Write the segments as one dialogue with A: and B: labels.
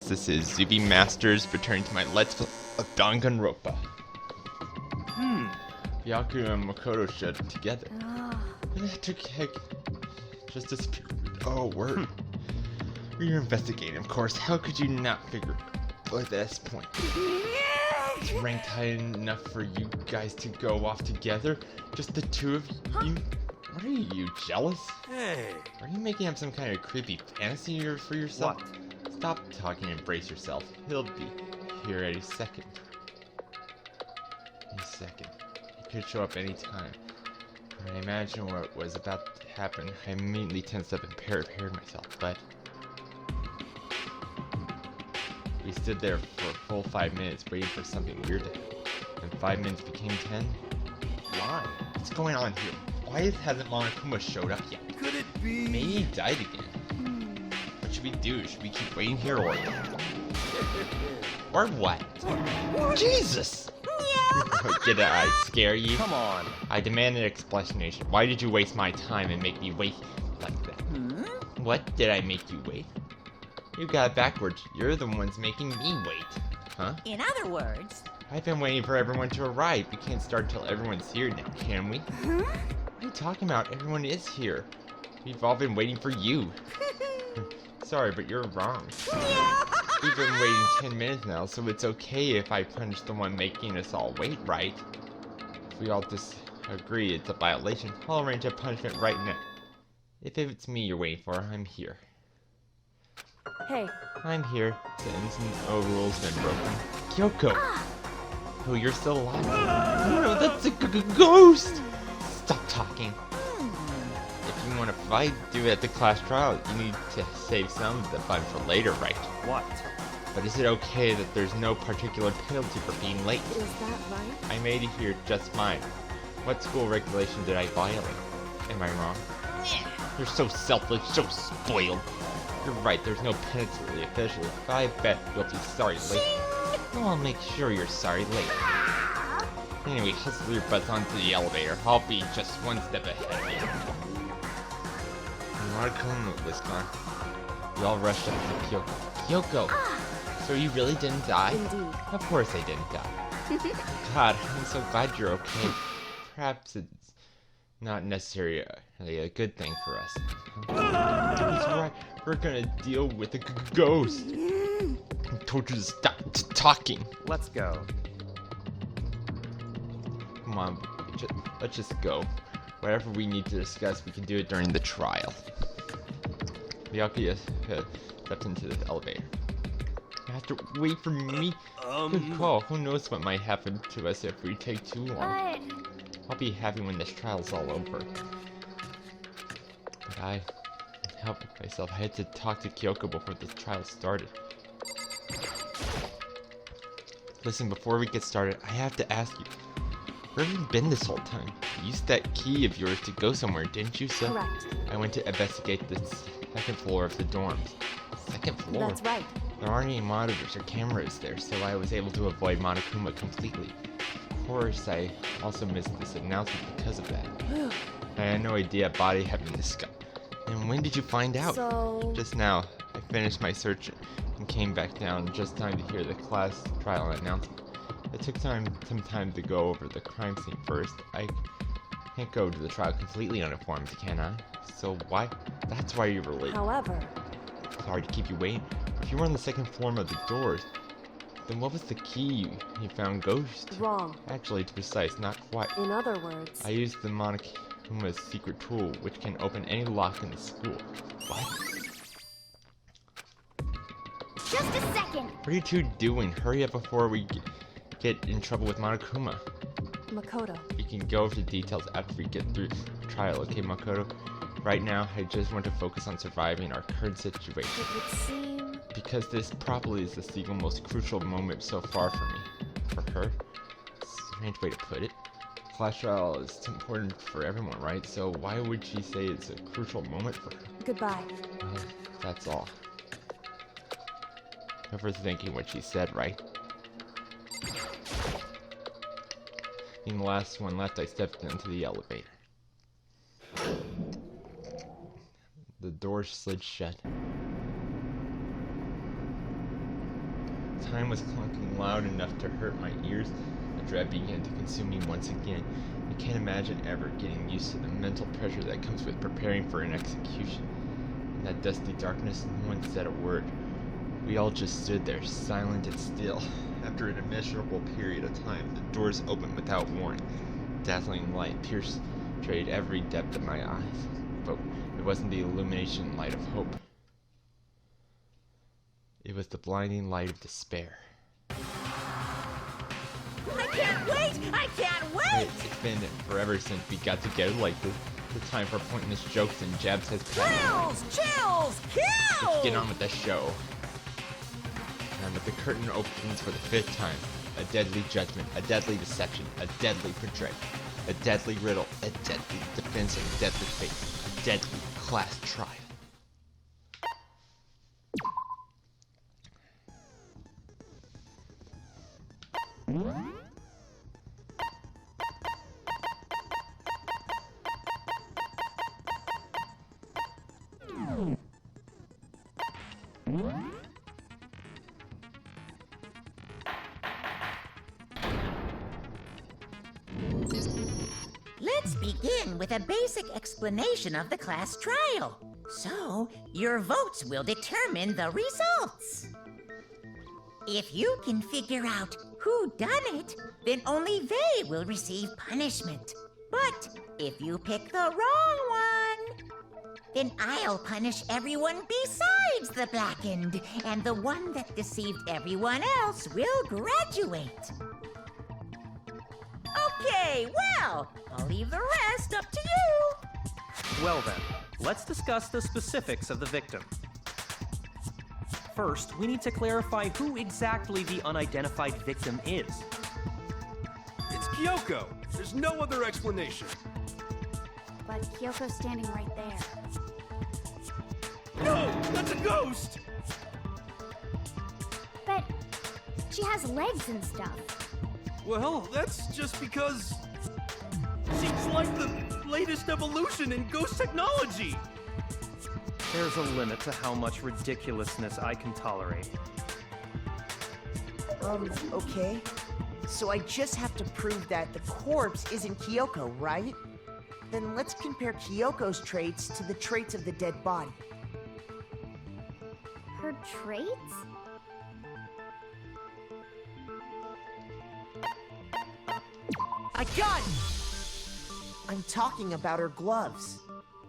A: this is Zubi Masters returning to my Let's Play of Danganronpa. Byaku and Makoto showed up together. And that took heck just disappeared. Oh, word. You're investigating, of course. How could you not figure by this point? It's ranked high enough for you guys to go off together? Just the two of you? What are you, jealous?
B: Hey!
A: Are you making up some kind of creepy fantasy for yourself?
B: What?
A: Stop talking and brace yourself. He'll be here any second. Any second. He could show up any time. When I imagined what was about to happen, I immediately tensed up and prepared myself, but... We stood there for a full 5 minutes waiting for something weird to happen. And 5 minutes became 10?
B: Why?
A: What's going on here? Why hasn't Monokuma showed up yet?
B: Could it be?
A: Maybe he died again. What should we do? Should we keep waiting here or... Or what? Jesus! Did I scare you?
B: Come on.
A: I demand an explanation. Why did you waste my time and make me wait like that? What? Did I make you wait? You got it backwards. You're the ones making me wait. Huh?
C: In other words...
A: I've been waiting for everyone to arrive. We can't start till everyone's here now, can we? What are you talking about? Everyone is here. We've all been waiting for you. Sorry, but you're wrong. We've been waiting 10 minutes now, so it's okay if I punish the one making us all wait, right? If we all disagree it's a violation, I'll arrange a punishment right now. If it's me you're waiting for, I'm here.
C: Hey.
A: I'm here. Since no rules been broken. Kyoko! Oh, you're still alive. No, that's a ghost! Stop talking. If you want to fight, do it at the class trial. You need to save some of the fun for later, right?
B: What?
A: But is it okay that there's no particular penalty for being late?
C: Is that right?
A: I made it here just fine. What school regulation did I violate? Am I wrong? You're so selfish, so spoiled. You're right, there's no penalty officially, but I bet you'll be sorry later. I'll make sure you're sorry later. Anyway, hustle your butts onto the elevator. I'll be just one step ahead of you. Monokuma was gone. We all rushed up to Kyoko. Kyoko! So you really didn't die?
C: Indeed.
A: Of course I didn't die. God, I'm so glad you're okay. Perhaps it's not necessarily a good thing for us. That's right, we're gonna deal with a ghost. I told you to stop talking.
B: Let's go.
A: Come on, let's just go. Whatever we need to discuss, we can do it during the trial. Byaku stepped into the elevator. You have to wait for me. Good call. Who knows what might happen to us if we take too long. I'll be happy when this trial's all over. But I can't help myself. I had to talk to Kyoko before the trial started. Listen, before we get started, I have to ask you. Where have you been this whole time? You used that key of yours to go somewhere, didn't you, sir?
C: Correct.
A: I went to investigate the second floor of the dorms. Second floor?
C: That's right.
A: There aren't any monitors or cameras there, so I was able to avoid Monokuma completely. Of course, I also missed this announcement because of that. I had no idea a body had been discovered. And when did you find out?
C: So...
A: Just now. I finished my search and came back down just time to hear the class trial announcement. It took some time to go over the crime scene first. I can't go to the trial completely uninformed, can I? So why? That's why you were late.
C: However...
A: Sorry to keep you waiting. If you were on the second floor of the doors, then what was the key you found Ghost?
C: Wrong.
A: Actually, to be precise, not quite.
C: In other words...
A: I used the Monokuma's secret tool, which can open any lock in the school. What?
C: Just a second!
A: What are you two doing? Hurry up before we get in trouble with Monokuma.
C: Makoto.
A: We can go over the details after we get through the trial, okay, Makoto? Right now, I just want to focus on surviving our current situation.
C: It would seem...
A: Because this probably is the single most crucial moment so far for me. For her? Strange way to put it. Class trial is important for everyone, right? So why would she say it's a crucial moment for her?
C: Goodbye.
A: Well, that's all. Overthinking what she said, right? Being the last one left, I stepped into the elevator. The door slid shut. Time was clunking loud enough to hurt my ears. The dread began to consume me once again. I can't imagine ever getting used to the mental pressure that comes with preparing for an execution. In that dusty darkness, no one said a word. We all just stood there, silent and still. After an immeasurable period of time, the doors opened without warning. Dazzling light penetrated every depth of my eyes, but it wasn't the illumination light of hope. It was the blinding light of despair.
D: I can't wait! I can't wait!
A: It's been forever since we got together like this. The time for pointless jokes and jabs has passed.
D: Chills! Kills!
A: Let's get on with the show. And with the curtain opens for the 5th time, a deadly judgment, a deadly deception, a deadly portray, a deadly riddle, a deadly defense, and a deadly fate, a deadly class trial.
D: Let's begin with a basic explanation of the class trial. So, your votes will determine the results. If you can figure out who done it, then only they will receive punishment. But if you pick the wrong one, then I'll punish everyone besides the blackened, and the one that deceived everyone else will graduate. Okay, well, I'll leave the rest up to you.
B: Well then, let's discuss the specifics of the victim. First, we need to clarify who exactly the unidentified victim is.
E: It's Kyoko. There's no other explanation.
C: But Kyoko's standing right there.
E: No! That's a ghost!
C: But she has legs and stuff.
E: Well, that's just because... she's like the latest evolution in ghost technology!
B: There's a limit to how much ridiculousness I can tolerate.
F: Okay. So I just have to prove that the corpse isn't Kyoko, right? Then let's compare Kyoko's traits to the traits of the dead body.
C: Her traits?
F: I got it! I'm talking about her gloves.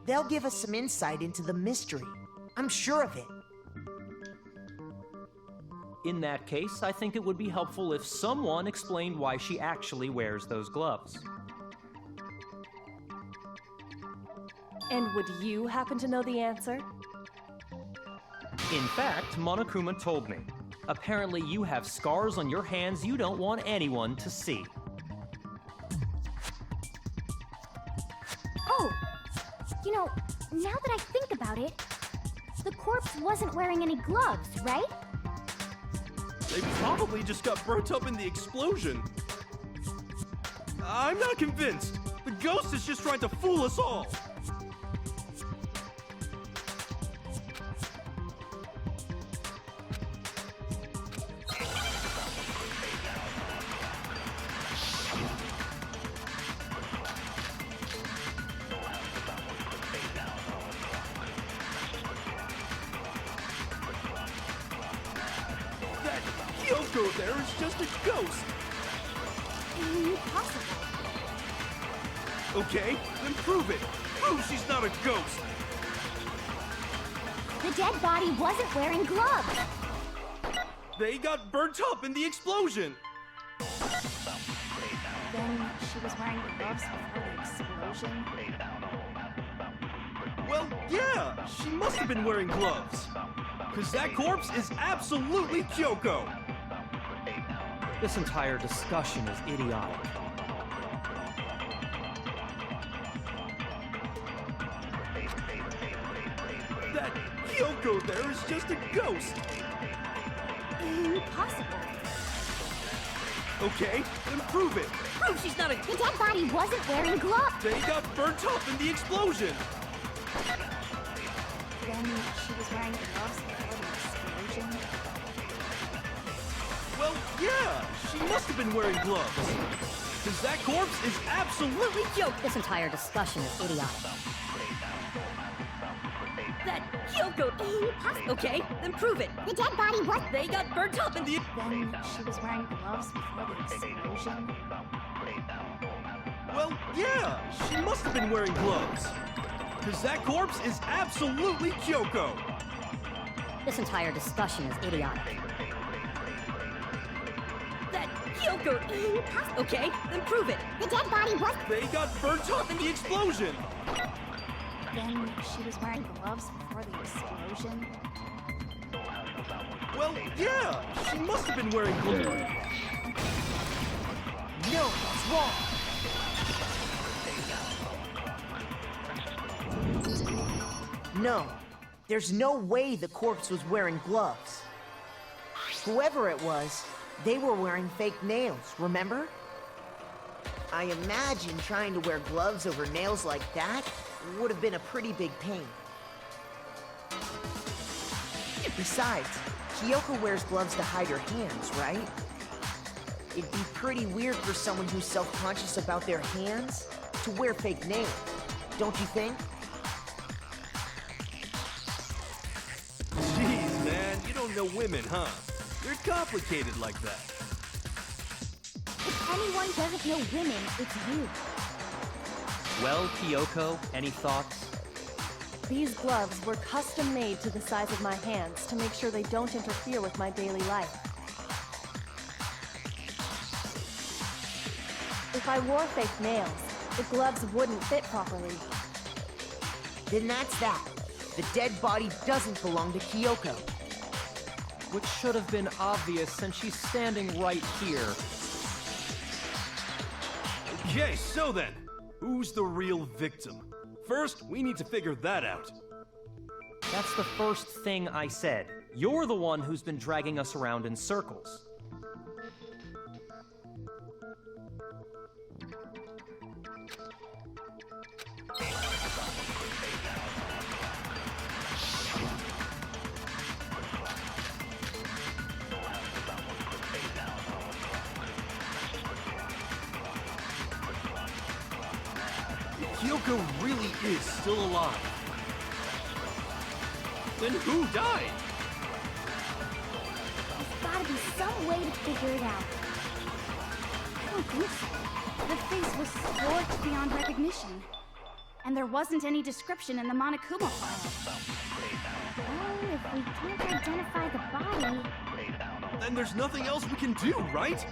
F: They'll give us some insight into the mystery. I'm sure of it.
B: In that case, I think it would be helpful if someone explained why she actually wears those gloves.
G: And would you happen to know the answer?
B: In fact, Monokuma told me. Apparently you have scars on your hands you don't want anyone to see.
C: Oh! You know, now that I think about it, the corpse wasn't wearing any gloves, right?
E: They probably just got burnt up in the explosion. I'm not convinced. The ghost is just trying to fool us all. That Kyoko there is just a ghost.
C: Impossible.
E: Okay, then prove it. Prove she's not a ghost.
C: The dead body wasn't wearing gloves.
E: They got burnt up in the explosion.
C: Then she was wearing gloves before the explosion.
E: Well, yeah, she must have been wearing gloves. Because that corpse is absolutely Kyoko.
B: This entire discussion is idiotic.
E: That Kyoko there is just a ghost.
C: Impossible.
E: Okay, then prove it.
D: Prove she's not a...
C: The dead body wasn't wearing gloves.
E: They got burnt up in the explosion.
C: Then she was wearing gloves before the explosion.
E: yeah, she must have been wearing gloves. Because that corpse is absolutely
H: This entire discussion is idiotic.
I: That Kyoko... Okay, then prove it.
C: The dead body was...
I: They got burnt up in the...
C: Then she was wearing gloves before the explosion?
E: Well, yeah, she must have been wearing gloves. Because that corpse is absolutely Kyoko.
H: This entire discussion is idiotic.
I: That Kyoko... Okay, then prove it.
C: The dead body was...
E: They got burnt up in the explosion.
C: Then she was wearing gloves before the explosion?
E: Well, yeah, she must have been wearing gloves.
F: No, it's wrong. No, there's no way the corpse was wearing gloves. Whoever it was, they were wearing fake nails, remember? I imagine trying to wear gloves over nails like that would have been a pretty big pain. Besides, Kyoko wears gloves to hide her hands, right? It'd be pretty weird for someone who's self-conscious about their hands to wear fake nails, don't you think?
E: Jeez, man, you don't know women, huh? They're complicated like that.
C: If anyone doesn't know women, it's you.
B: Well, Kyoko, any thoughts?
G: These gloves were custom made to the size of my hands to make sure they don't interfere with my daily life. If I wore fake nails, the gloves wouldn't fit properly.
F: Then that's that. The dead body doesn't belong to Kyoko.
B: Which should have been obvious since she's standing right here.
E: Okay, so then, who's the real victim? First, we need to figure that out.
B: That's the first thing I said. You're the one who's been dragging us around in circles.
E: Kyoko really is still alive. Then who died?
C: There's gotta be some way to figure it out. I don't think so. The face was scorched beyond recognition. And there wasn't any description in the Monokuma file. Well, if we can't identify the body...
E: Then there's nothing else we can do, right?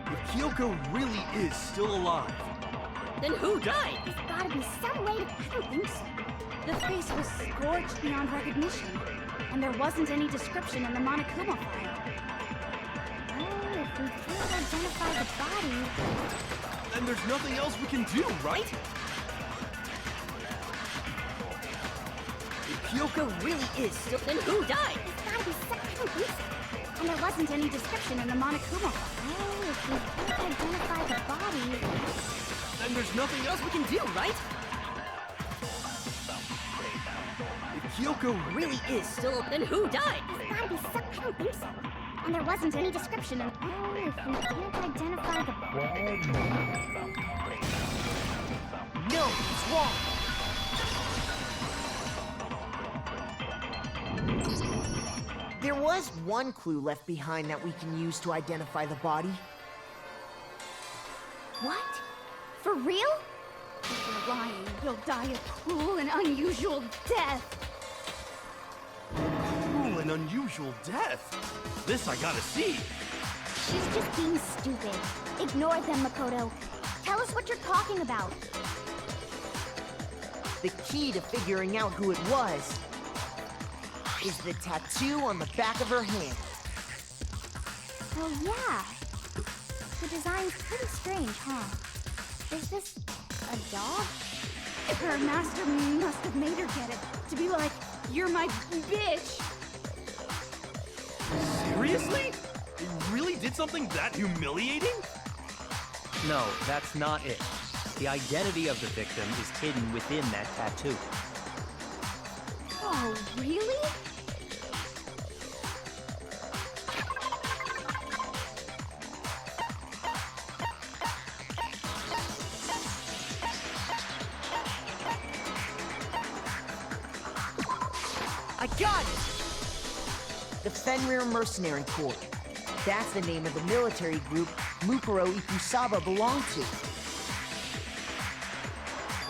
E: If Kyoko really is still alive,
I: Then who died?
C: There's gotta be some way to... I don't think so. The face was scorched beyond recognition. And there wasn't any description in the Monokuma file. Well, if we can't identify the body...
E: then there's nothing else we can do, right? If Kyoko really is still...
I: Then who died?
C: There's gotta be some... I don't think so. And there wasn't any description in the Monokuma file. Well, if we can't identify the body...
E: then there's nothing else we can do, right? If Kyoko really is still...
I: Then who died?
C: There's gotta be some... I don't think so. And there wasn't any description in... Well, if we can't identify the...
F: No, it's wrong. There was one clue left behind that we can use to identify the body.
C: What? For real? If you're lying, you'll die a cruel and unusual death.
E: Cruel and unusual death. This I gotta see.
C: She's just being stupid. Ignore them, Makoto. Tell us what you're talking about.
F: The key to figuring out who it was is the tattoo on the back of her hand.
C: Oh, yeah. The design's pretty strange, huh? Is this a dog? Her master must have made her get it. To be like, you're my bitch.
E: Seriously? You really did something that humiliating?
B: No, that's not it. The identity of the victim is hidden within that tattoo.
C: Oh, really?
F: I got it! The Fenrir Mercenary Corps. That's the name of the military group Mukuro Ikusaba belonged to.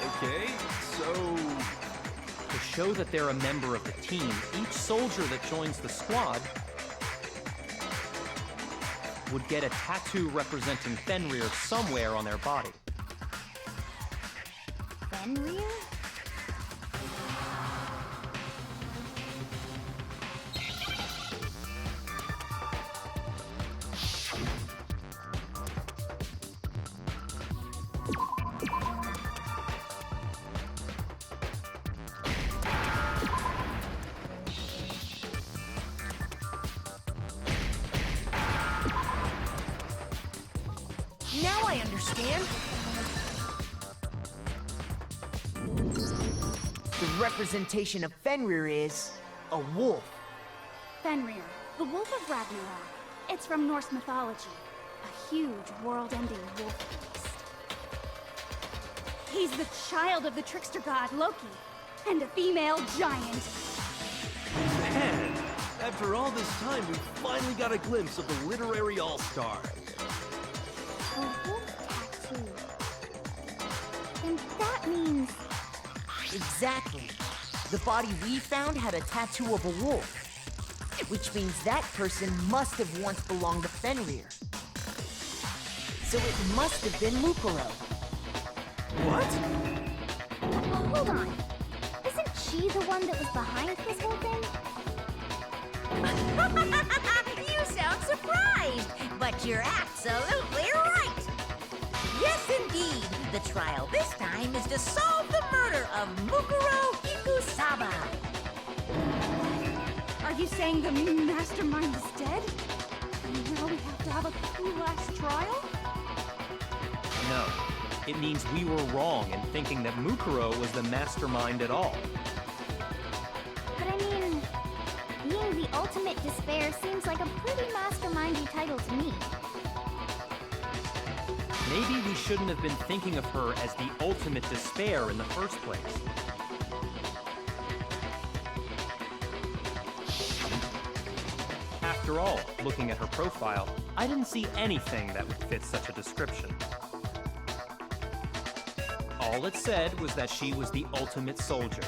E: Okay, so...
B: To show that they're a member of the team, each soldier that joins the squad would get a tattoo representing Fenrir somewhere on their body.
C: Fenrir?
F: Now I understand. The representation of Fenrir is a wolf.
C: Fenrir, the Wolf of Ragnarok. It's from Norse mythology. A huge, world-ending wolf beast. He's the child of the trickster god Loki, and a female giant.
E: Man, after all this time, we finally got a glimpse of the literary all-star.
C: A wolf tattoo. And that means...
F: Exactly. The body we found had a tattoo of a wolf. Which means that person must have once belonged to Fenrir. So it must have been Mukuro.
E: What?
C: Well, hold on. Isn't she the one that was behind this whole thing?
D: You sound surprised, but you're absolutely right. Yes, indeed. The trial this time is to solve the murder of Mukuro Ikusaba.
C: Are you saying the mastermind is dead? And now we have to have a last trial?
B: No. It means we were wrong in thinking that Mukuro was the mastermind at all.
C: But I mean, being the ultimate despair seems like a pretty mastermindy title to me.
B: Maybe we shouldn't have been thinking of her as the ultimate despair in the first place. After all, looking at her profile, I didn't see anything that would fit such a description. All it said was that she was the ultimate soldier.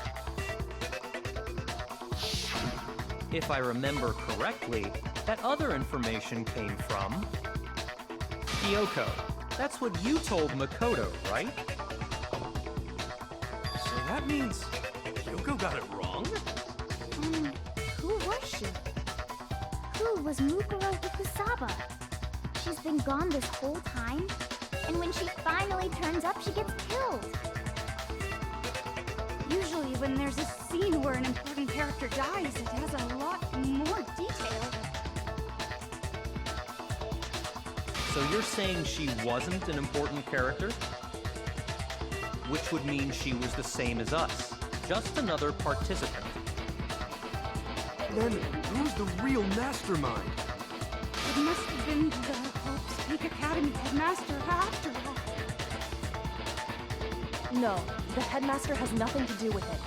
B: If I remember correctly, that other information came from... Kyoko. That's what you told Makoto, right?
E: So that means Kyoko got it wrong?
C: Who was she? Who was Mukuro Ikusaba? She's been gone this whole time, and when she finally turns up, she gets killed. Usually when there's a scene where an important character dies, it has a lot more detail.
B: So you're saying she wasn't an important character? Which would mean she was the same as us, just another participant.
E: Then who's the real mastermind?
C: It must have been the Hope's Peak Academy headmaster after all.
G: No, the headmaster has nothing to do with it.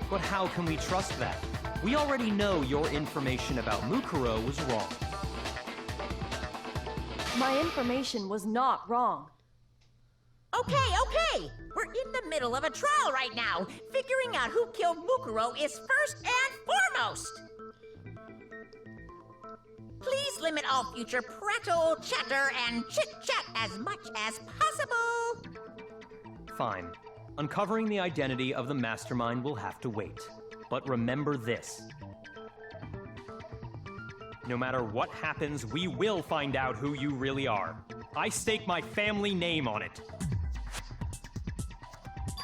B: But how can we trust that? We already know your information about Mukuro was wrong.
G: My information was not wrong.
D: Okay. We're in the middle of a trial right now. Figuring out who killed Mukuro is first and foremost. Please limit all future prattle, chatter, and chit-chat as much as possible.
B: Fine. Uncovering the identity of the mastermind will have to wait. But remember this. No matter what happens, we will find out who you really are. I stake my family name on it.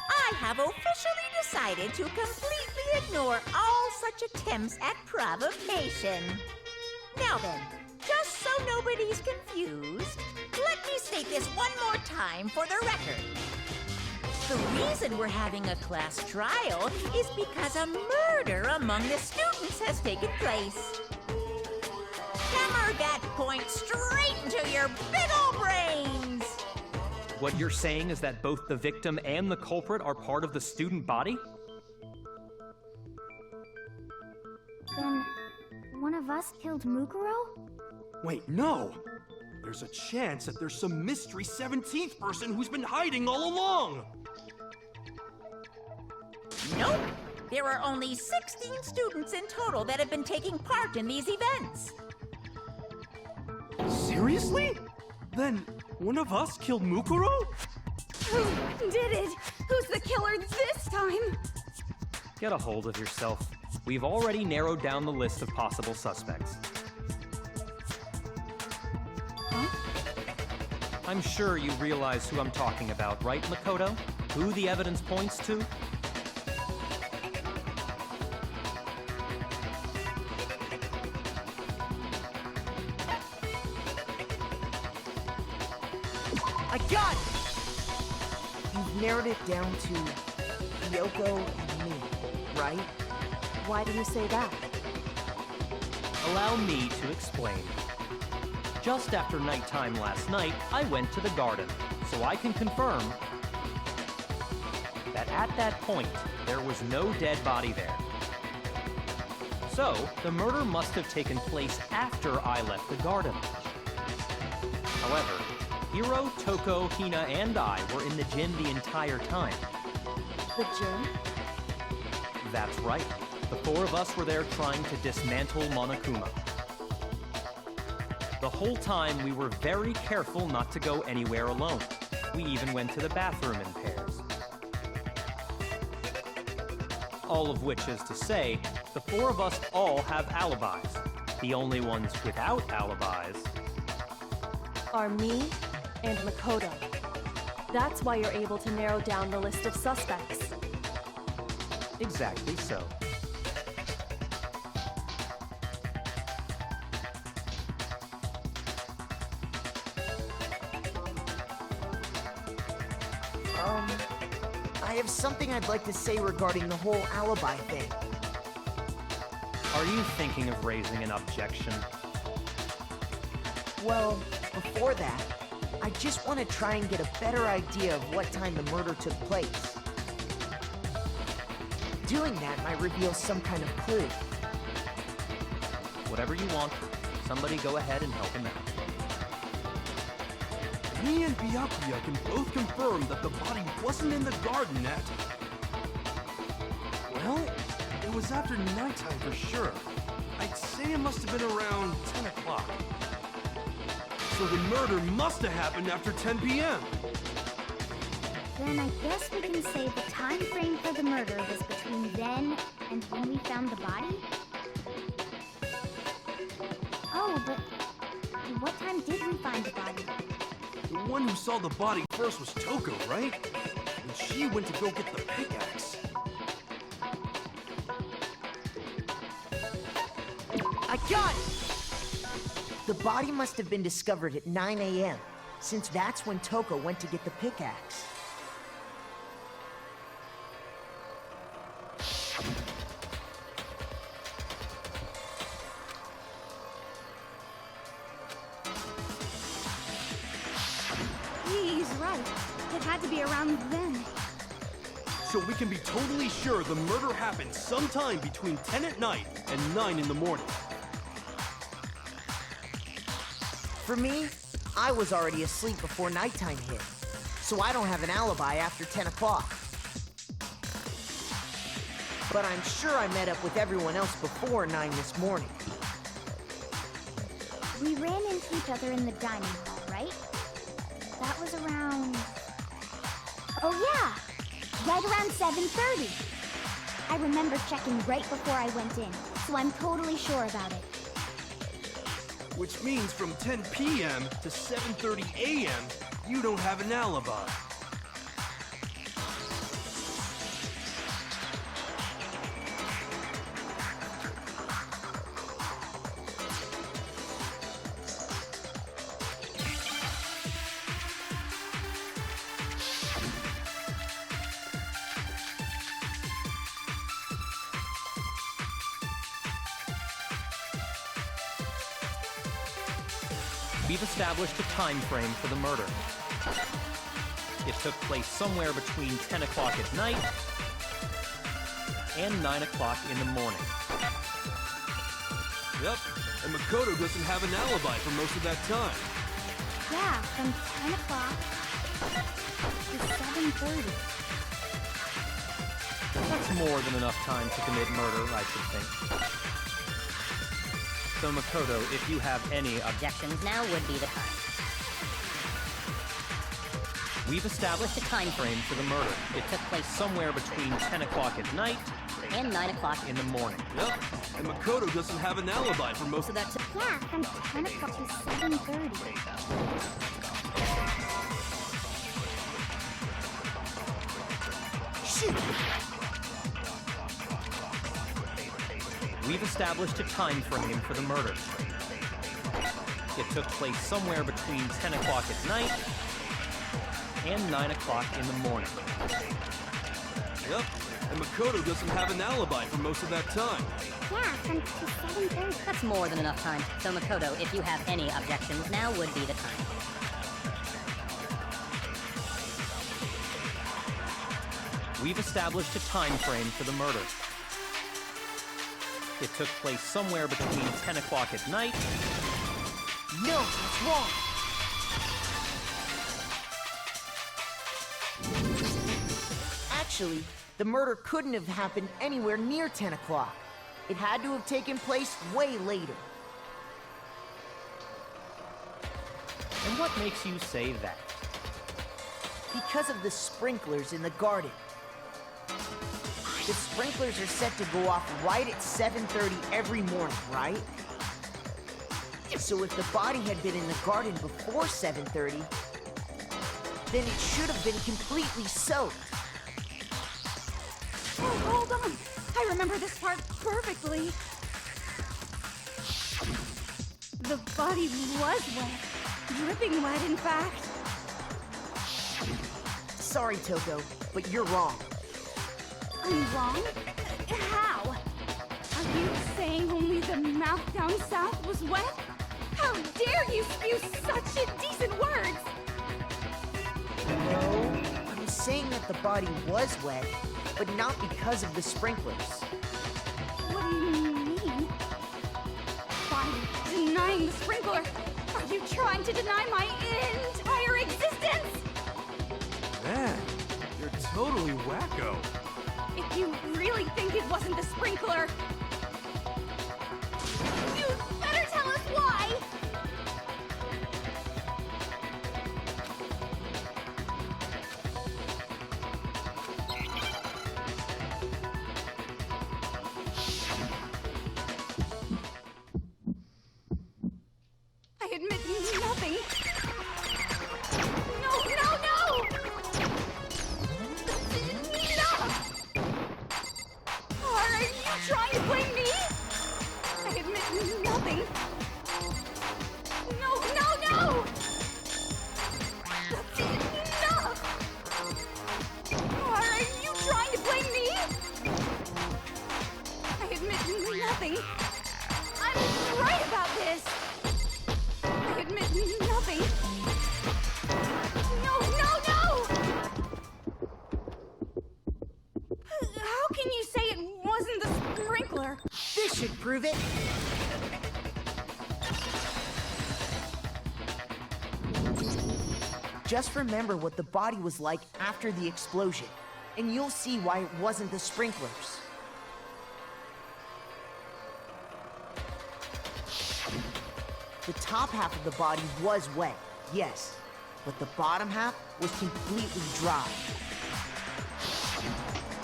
D: I have officially decided to completely ignore all such attempts at provocation. Now then, just so nobody's confused, let me state this one more time for the record. The reason we're having a class trial is because a murder among the students has taken place. Hammer that point straight into your big ol' brains!
B: What you're saying is that both the victim and the culprit are part of the student body?
C: Then, one of us killed Mukuro?
E: Wait, no! There's a chance that there's some mystery 17th person who's been hiding all along!
D: Nope! There are only 16 students in total that have been taking part in these events.
E: Seriously? Then, one of us killed Mukuro?
C: Who did it? Who's the killer this time?
B: Get a hold of yourself. We've already narrowed down the list of possible suspects. I'm sure you realize who I'm talking about, right, Makoto? Who the evidence points to?
F: I got it! You've narrowed it down to Yoko and me, right?
G: Why do you say that?
B: Allow me to explain. Just after nighttime last night, I went to the garden, so I can confirm that at that point, there was no dead body there. So, the murder must have taken place after I left the garden. However, Hiro, Toko, Hina, and I were in the gym the entire time.
G: The gym?
B: That's right. The four of us were there trying to dismantle Monokuma. The whole time, we were very careful not to go anywhere alone. We even went to the bathroom in pairs. All of which is to say, the four of us all have alibis. The only ones without alibis
G: Are me and Makoto. That's why you're able to narrow down the list of suspects.
B: exactly so.
F: I have something I'd like to say regarding the whole alibi thing.
B: Are you thinking of raising an objection?
F: Well, before that, I just want to try and get a better idea of what time the murder took place. Doing that might reveal some kind of clue.
B: Whatever you want. Somebody go ahead and help him out.
E: Me and Byakuya can both confirm that the body wasn't in the garden at... Well, it was after nighttime for sure. I'd say it must have been around 10 o'clock. So the murder must have happened after 10 p.m.
C: Then I guess we can say the time frame for the murder was between then and when we found the body? Oh, but what time did we find the body?
E: The one who saw the body first was Toko, right? And she went to go get the pickaxe.
F: I got it! The body must have been discovered at 9 a.m., since that's when Toko went to get the pickaxe.
C: He's right. It had to be around then.
E: So we can be totally sure the murder happened sometime between 10 at night and 9 in the morning.
F: For me, I was already asleep before nighttime hit, so I don't have an alibi after 10 o'clock. But I'm sure I met up with everyone else before 9 this morning.
C: We ran into each other in the dining hall, right? That was around... Oh yeah! Right around 7:30. I remember checking right before I went in, so I'm totally sure about it.
E: Which means from 10 p.m. to 7:30 a.m., you don't have an alibi.
B: We've established a time frame for the murder. It took place somewhere between 10 o'clock at night and 9 o'clock in the morning.
E: Yep, and Makoto doesn't have an alibi for most of that time.
C: Yeah, from 10 o'clock to 7:30.
B: That's more than enough time to commit murder, I should think. So Makoto, if you have any
H: Objections, now would be the time.
B: We've established a time frame for the murder. It took place somewhere between 10 o'clock at night
H: And 9 o'clock
B: in the morning.
E: Yep, and Makoto doesn't have an alibi for most of that time.
C: Yeah, from 10 o'clock to 7:30.
F: Shoot!
B: We've established a time frame for the murder. It took place somewhere between 10 o'clock at night and 9 o'clock in the morning.
E: Yep, and Makoto doesn't have an alibi for most of that time.
C: Yeah, from 7:30.
H: That's more than enough time. So Makoto, if you have any objections, now would be the time.
B: We've established a time frame for the murder. It took place somewhere between 10 o'clock at night
F: No, that's wrong. Actually, the murder couldn't have happened anywhere near 10 o'clock. It had to have taken place way later.
B: And what makes you say that?
F: Because of the sprinklers in the garden. The sprinklers are set to go off right at 7:30 every morning, right? So if the body had been in the garden before 7:30, then it should have been completely soaked.
C: Oh, hold on. I remember this part perfectly. The body was wet. Dripping wet, in fact.
F: Sorry, Toko, but you're wrong.
C: I'm wrong? How? Are you saying only the mouth down south was wet? How dare you spew such indecent words!
F: No, I'm saying that the body was wet, but not because of the sprinklers.
C: What do you mean? By denying the sprinkler, are you trying to deny my entire existence?
E: Man, you're totally wacko.
C: If you really think it wasn't the sprinkler, you'd better tell us why! I admit nothing. No, no, no! Enough! Are you trying to blame me? I admit nothing. No, no, no! That's enough! Are you trying to blame me? I admit nothing. I'm right about this. I admit nothing. No, no, no! How can you say it wasn't the sprinkler?
F: This should prove it. Just remember what the body was like after the explosion, and you'll see why it wasn't the sprinklers. The top half of the body was wet, yes, but the bottom half was completely dry.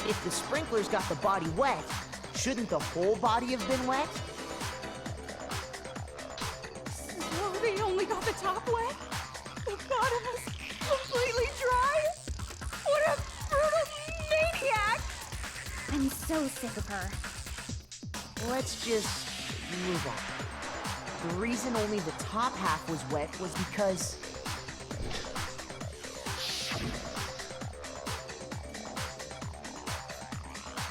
F: If the sprinklers got the body wet, shouldn't the whole body have been wet?
C: So they only got the top wet? The bottom was completely dry? What a brutal maniac! I'm so sick of her.
F: Let's just move on. The reason only the top half was wet was because...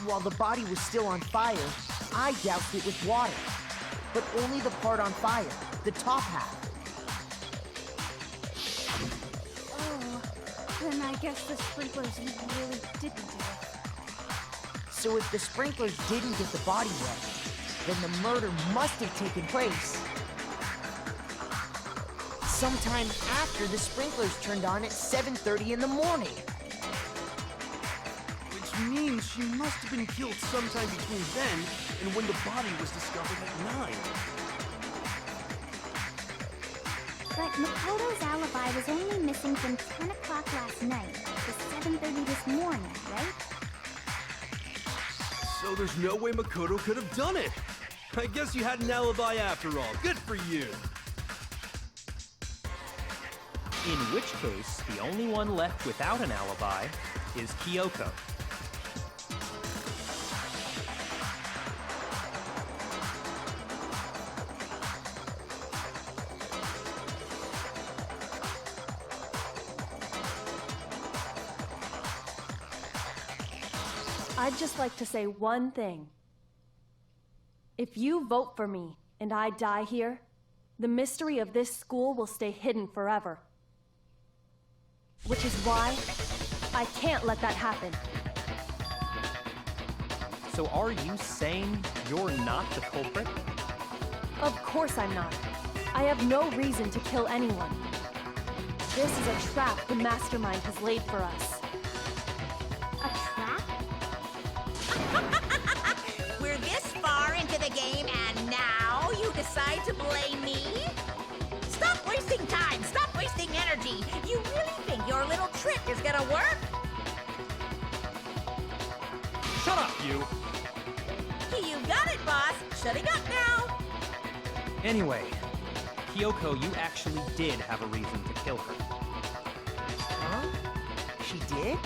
F: while the body was still on fire, I doused it with water. But only the part on fire, the top half.
C: Then I guess the sprinklers really didn't do it.
F: So if the sprinklers didn't get the body wet, then the murder must have taken place sometime after the sprinklers turned on at 7:30 in the morning.
E: Which means she must have been killed sometime between then and when the body was discovered at 9.
C: But Makoto's alibi was only missing from 10 o'clock last night to 7:30 this morning, right?
E: So there's no way Makoto could have done it. I guess you had an alibi after all. Good for you.
B: In which case, the only one left without an alibi is Kyoko.
G: I'd just like to say one thing. If you vote for me and I die here, the mystery of this school will stay hidden forever. Which is why I can't let that happen.
B: So are you saying you're not the culprit?
G: Of course I'm not. I have no reason to kill anyone. This is a trap the mastermind has laid for us.
C: A trap?
D: We're this far into the game and now you decide to blame me? Stop wasting time! Stop wasting energy! You really think your little trick is gonna work?
B: Shut up, you!
D: You got it, boss! Shutting up now!
B: Anyway, Kyoko, you actually did have a reason to kill her.
F: Huh? She did?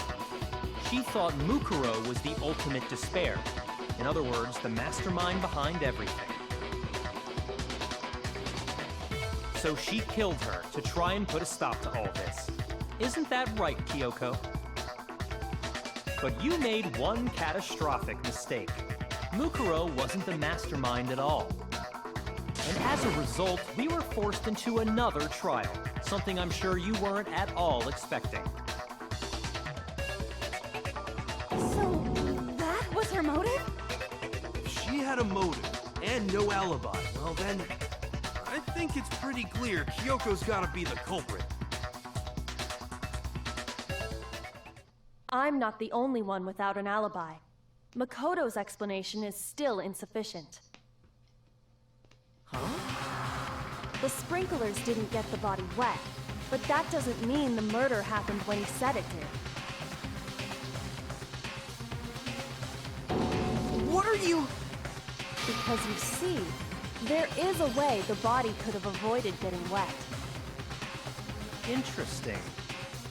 B: She thought Mukuro was the ultimate despair. In other words, the mastermind behind everything. So she killed her to try and put a stop to all this. Isn't that right, Kyoko? But you made one catastrophic mistake. Mukuro wasn't the mastermind at all. And as a result, we were forced into another trial, something I'm sure you weren't at all expecting.
C: So, that was her motive?
E: If she had a motive and no alibi, well then, I think it's pretty clear Kyoko's gotta be the culprit.
G: I'm not the only one without an alibi. Makoto's explanation is still insufficient.
F: Huh?
G: The sprinklers didn't get the body wet, but that doesn't mean the murder happened when he said it did.
F: What are you...
G: Because you see, there is a way the body could have avoided getting wet.
B: Interesting.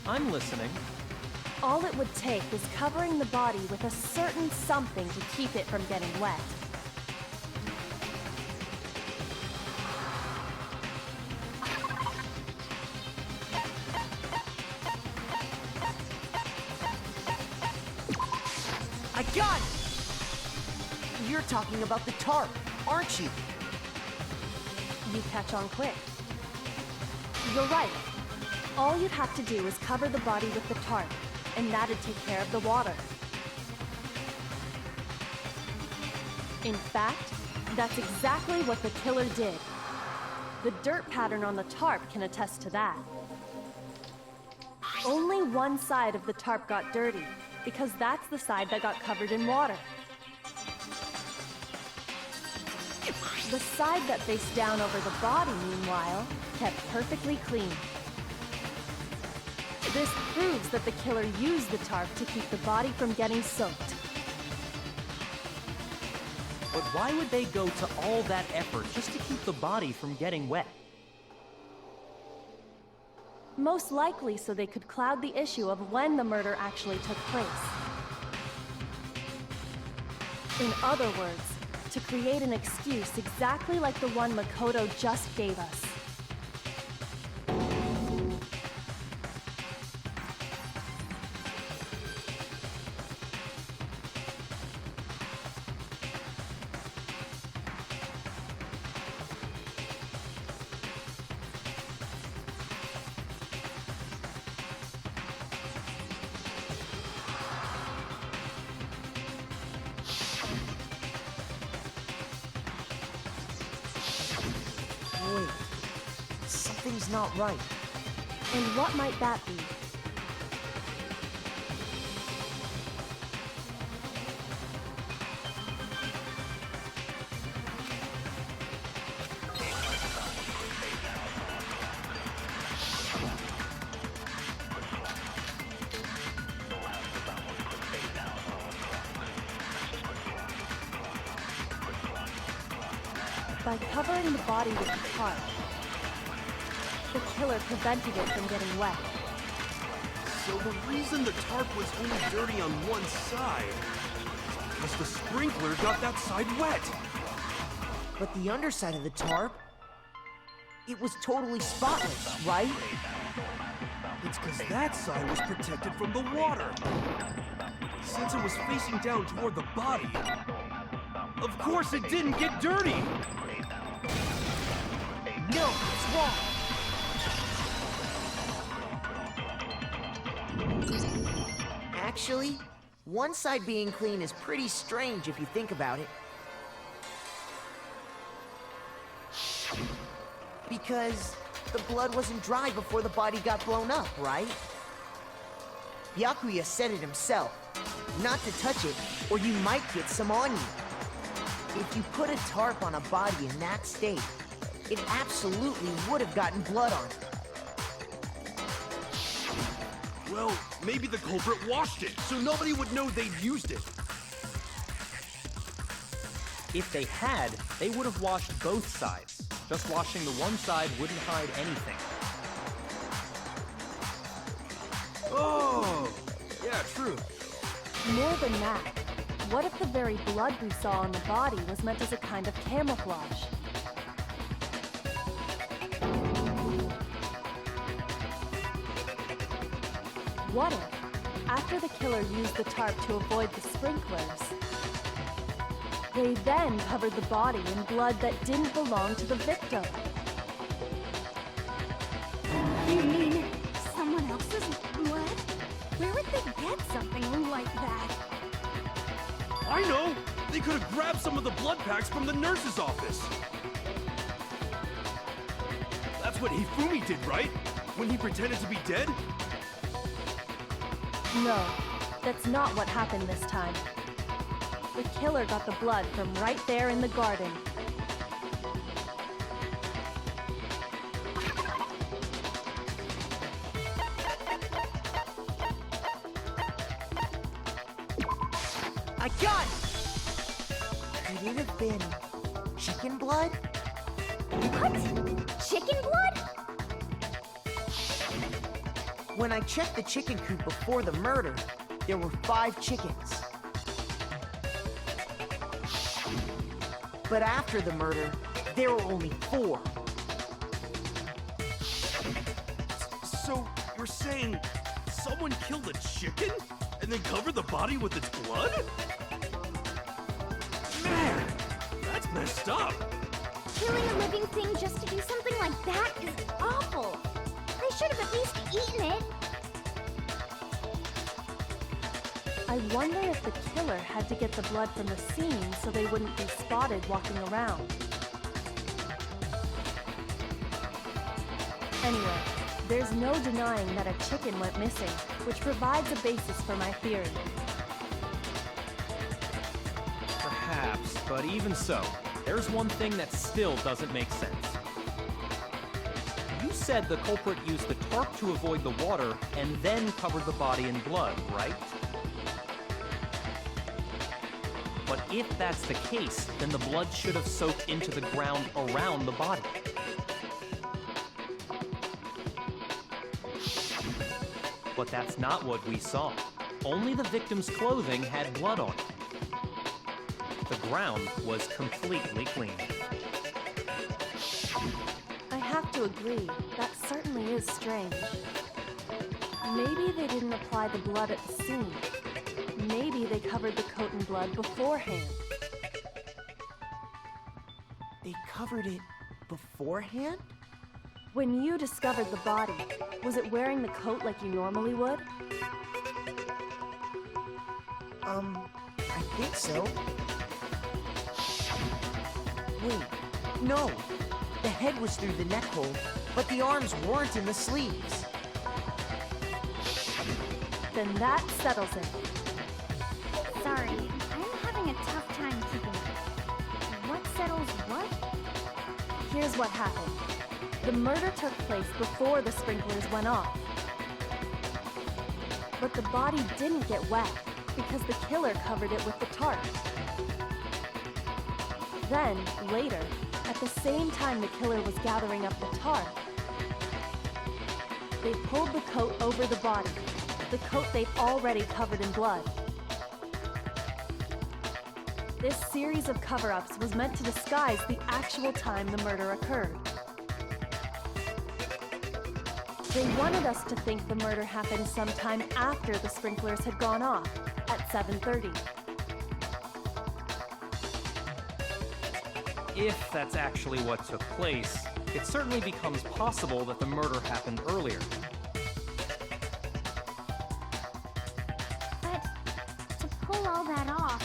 B: I'm listening.
G: All it would take is covering the body with a certain something to keep it from getting wet.
F: I got it! You're talking about the tarp, aren't you?
G: You catch on quick. You're right. All you'd have to do is cover the body with the tarp, and that'd take care of the water. In fact, that's exactly what the killer did. The dirt pattern on the tarp can attest to that. Only one side of the tarp got dirty, because that's the side that got covered in water. The side that faced down over the body, meanwhile, kept perfectly clean. This proves that the killer used the tarp to keep the body from getting soaked.
B: But why would they go to all that effort just to keep the body from getting wet?
G: Most likely so they could cloud the issue of when the murder actually took place. In other words, to create an excuse exactly like the one Makoto just gave us.
F: something's not right.
G: And what might that be? By covering the body with the tarp, the killer prevented it from getting wet.
E: So the reason the tarp was only dirty on one side is because the sprinkler got that side wet.
F: But the underside of the tarp, it was totally spotless, right?
E: It's because that side was protected from the water. Since it was facing down toward the body, of course it didn't get dirty.
F: No, it's wrong. Actually, one side being clean is pretty strange if you think about it. Because the blood wasn't dry before the body got blown up, right? Byakuya said it himself. Not to touch it, or you might get some on you. If you put a tarp on a body in that state, it absolutely would have gotten blood on it.
E: Well, maybe the culprit washed it, so nobody would know they'd used it.
B: If they had, they would have washed both sides. Just washing the one side wouldn't hide anything.
E: Oh, yeah, true.
G: More than that, what if the very blood we saw on the body was meant as a kind of camouflage? What if, after the killer used the tarp to avoid the sprinklers, they then covered the body in blood that didn't belong to the victim?
C: You mean someone else's blood? Where would they get something like that?
E: I know! They could have grabbed some of the blood packs from the nurse's office. That's what Hifumi did, right? When he pretended to be dead?
G: No, that's not what happened this time. The killer got the blood from right there in the garden.
F: I got it! Could it have been chicken blood?
C: What? Chicken blood?
F: When I checked the chicken coop before the murder, there were 5 chickens. But after the murder, there were only 4.
E: So, you're saying someone killed a chicken and then covered the body with its blood? Man, that's messed up.
C: Killing a living thing just to do something like that is awful. They should have at least eaten it.
G: I wonder if the killer had to get the blood from the scene so they wouldn't be spotted walking around. Anyway, there's no denying that a chicken went missing, which provides a basis for my theory.
B: Perhaps, but even so, there's one thing that still doesn't make sense. You said the culprit used the tarp to avoid the water and then covered the body in blood, right? But if that's the case, then the blood should have soaked into the ground around the body. But that's not what we saw. Only the victim's clothing had blood on it. The ground was completely clean.
G: I have to agree, that certainly is strange. Maybe they didn't apply the blood at the scene. Maybe they covered the coat in blood beforehand.
F: They covered it beforehand?
G: When you discovered the body, was it wearing the coat like you normally would?
F: I think so. Wait, no. The head was through the neck hole, but the arms weren't in the sleeves.
G: Then that settles it.
C: Sorry, I'm having a tough time keeping up. What settles what?
G: Here's what happened. The murder took place before the sprinklers went off. But the body didn't get wet because the killer covered it with the tarp. Then, later, at the same time the killer was gathering up the tarp, they pulled the coat over the body, the coat they've already covered in blood. This series of cover-ups was meant to disguise the actual time the murder occurred. They wanted us to think the murder happened sometime after the sprinklers had gone off, at 7:30.
B: If that's actually what took place, it certainly becomes possible that the murder happened earlier.
C: But to pull all that off,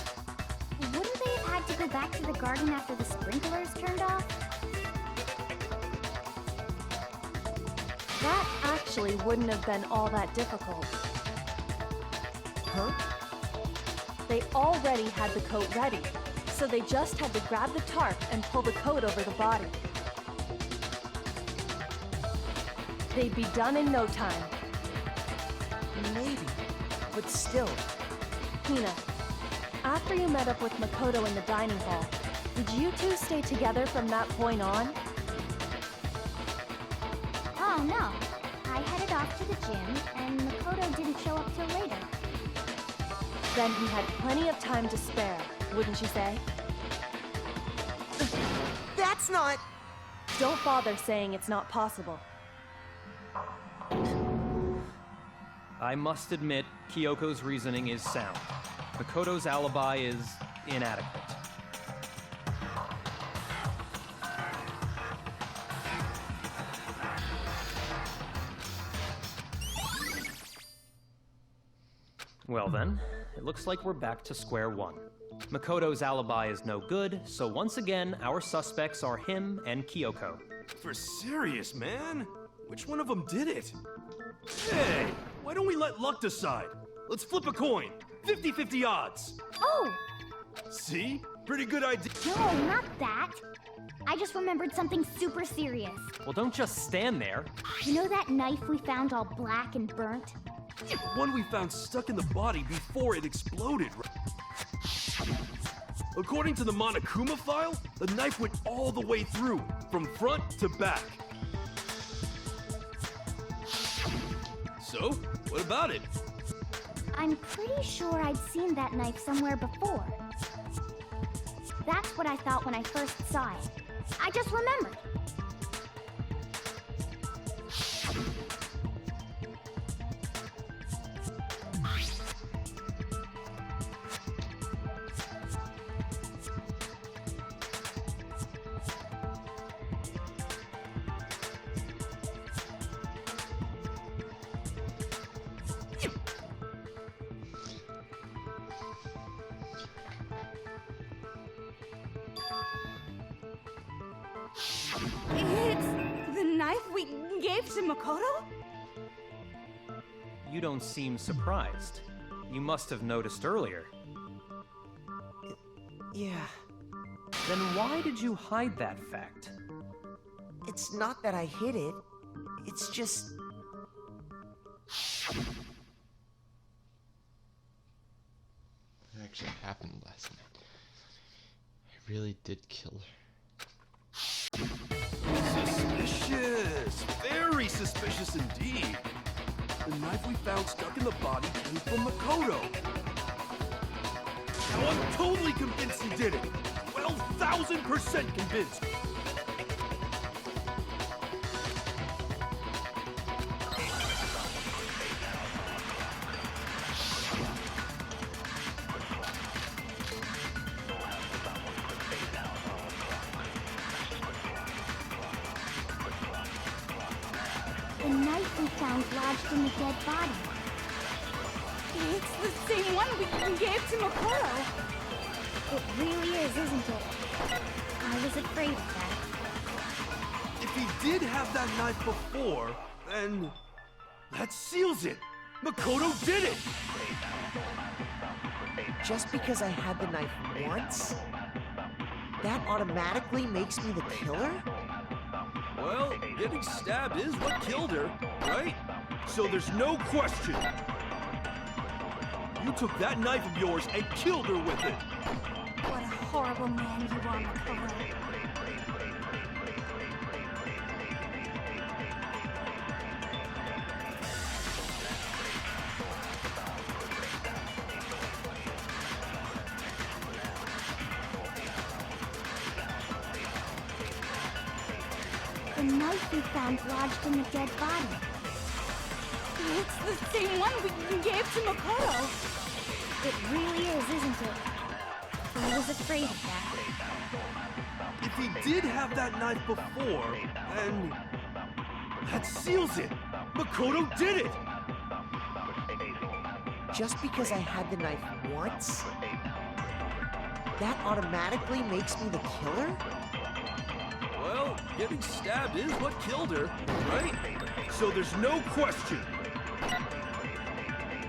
C: wouldn't they have had to go back to the garden after the sprinklers turned off?
G: That actually wouldn't have been all that difficult.
F: Huh?
G: They already had the coat ready, so they just had to grab the tarp and pull the coat over the body. They'd be done in no time.
F: Maybe, but still.
G: Hina, after you met up with Makoto in the dining hall, did you two stay together from that point on?
C: Oh no, I headed off to the gym, and Makoto didn't show up till later.
G: Then he had plenty of time to spare, wouldn't you say?
F: That's not...
G: Don't bother saying it's not possible.
B: I must admit, Kyoko's reasoning is sound. Makoto's alibi is inadequate. Well then, it looks like we're back to square one. Makoto's alibi is no good, so once again, our suspects are him and Kyoko.
E: For serious, man? Which one of them did it? Hey, why don't we let luck decide? Let's flip a coin. 50-50 odds.
C: Oh!
E: See? Pretty good idea.
C: No, not that. I just remembered something super serious.
B: Well, don't just stand there.
C: You know that knife we found all black and burnt?
E: The one we found stuck in the body before it exploded. According to the Monokuma file, the knife went all the way through, from front to back. So, what about it?
C: I'm pretty sure I'd seen that knife somewhere before. That's what I thought when I first saw it. I just remembered.
J: It's the knife we gave to Makoto?
B: You don't seem surprised. You must have noticed earlier.
F: Yeah,
B: Then why did you hide that fact?
F: it's not that I hid it. It's just...
A: It actually happened last night. I really did kill her.
E: Suspicious! Very suspicious indeed. The knife we found stuck in the body came from Makoto. Now I'm totally convinced he did it. 12,000% convinced.
C: The knife we found lodged in the dead body.
J: It's the same one we gave to Makoto.
C: It really is, isn't it? I was afraid of that.
E: If he did have that knife before, then that seals it. Makoto did it!
F: Just because I had the knife once, that automatically makes me the killer?
E: Well, getting stabbed is what killed her, right? So there's no question. You took that knife of yours and killed her with it.
C: What a horrible man you are, Makoto. The knife we found lodged in the dead body.
J: It's the same one we gave to Makoto.
C: It really is, isn't it? I was afraid of that.
E: If he did have that knife before, then that seals it. Makoto did it!
F: Just because I had the knife once, that automatically makes me the killer?
E: Well, getting stabbed is what killed her, right? So there's no question.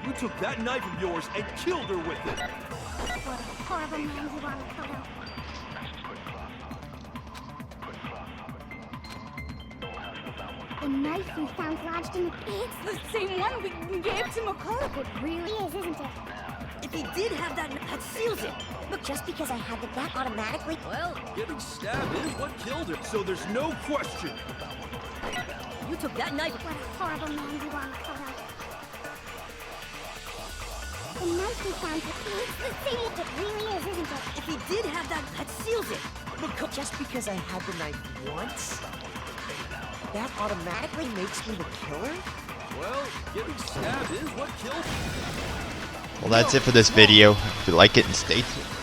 E: You took that knife of yours and killed her with it.
C: What a horrible man you are, Makoto. The knife we found lodged in the...
J: It's the same one we gave to Makoto.
C: It really is, isn't it?
I: If he did have that seals it.
C: Look, just because I had that automatically...
I: Well,
E: Getting stabbed is what killed her, so there's no question.
I: you took that knife.
C: What a horrible man you are, Makoto. The knife we found... It's the same... It really is, isn't it?
I: If he did have that seals it.
F: Just because I had the knife once, that automatically makes me the killer?
E: Well, getting stabbed is what killed her.
A: Well, that's it for this video. If you like it, and stay tuned.